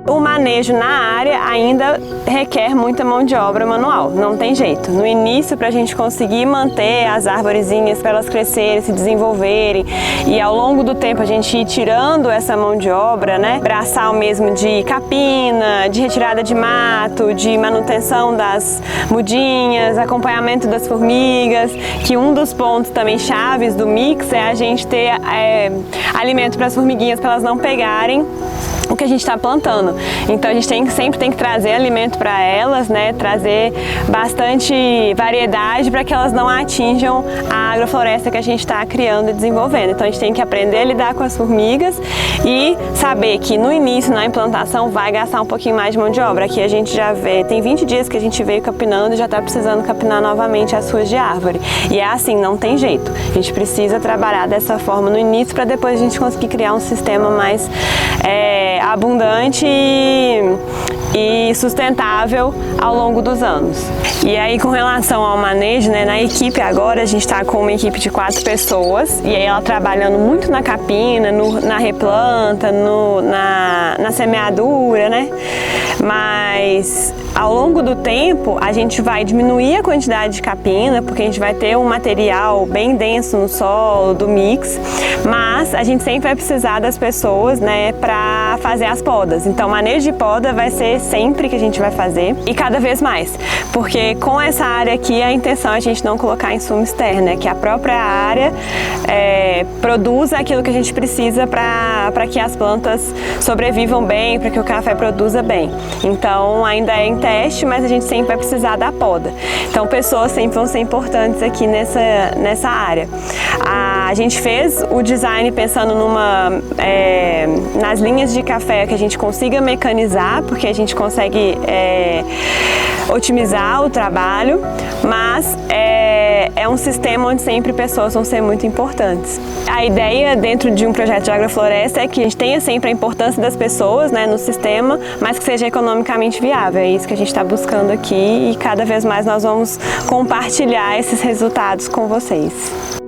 O manejo na área ainda requer muita mão de obra manual, não tem jeito. No início, para a gente conseguir manter as arvorezinhas, para elas crescerem, se desenvolverem, e ao longo do tempo a gente ir tirando essa mão de obra, né? Braçal mesmo de capina, de retirada de mato, de manutenção das mudinhas, acompanhamento das formigas, que um dos pontos também chaves do mix é a gente ter alimento para as formiguinhas, para elas não pegarem o que a gente está plantando. Então a gente sempre tem que trazer alimento para elas, né? Trazer bastante variedade para que elas não atinjam a agrofloresta que a gente está criando e desenvolvendo. Então a gente tem que aprender a lidar com as formigas e saber que no início, na implantação, vai gastar um pouquinho mais de mão de obra. Aqui a gente já vê, tem 20 dias que a gente veio capinando e já está precisando capinar novamente as ruas de árvore. E é assim, não tem jeito. A gente precisa trabalhar dessa forma no início para depois a gente conseguir criar um sistema mais abundante e sustentável ao longo dos anos. E aí, com relação ao manejo, né, na equipe agora a gente está com uma equipe de 4 pessoas e aí ela trabalhando muito na capina, na replanta, na semeadura, né? Mas ao longo do tempo a gente vai diminuir a quantidade de capina, porque a gente vai ter um material bem denso no solo do mix, mas a gente sempre vai precisar das pessoas, né, para fazer as podas. Então, manejo de poda vai ser sempre que a gente vai fazer e cada vez mais, porque com essa área aqui a intenção é a gente não colocar insumo externo, né, que a própria área produza aquilo que a gente precisa para que as plantas sobrevivam bem, para que o café produza bem. Então, ainda é em teste, mas a gente sempre vai precisar da poda. Então, pessoas sempre vão ser importantes aqui nessa área. A gente fez o design pensando nas linhas de café que a gente consiga mecanizar, porque a gente consegue otimizar o trabalho, mas é um sistema onde sempre pessoas vão ser muito importantes. A ideia dentro de um projeto de agrofloresta é que a gente tenha sempre a importância das pessoas, né, no sistema, mas que seja economicamente viável. É isso que a gente está buscando aqui e cada vez mais nós vamos compartilhar esses resultados com vocês.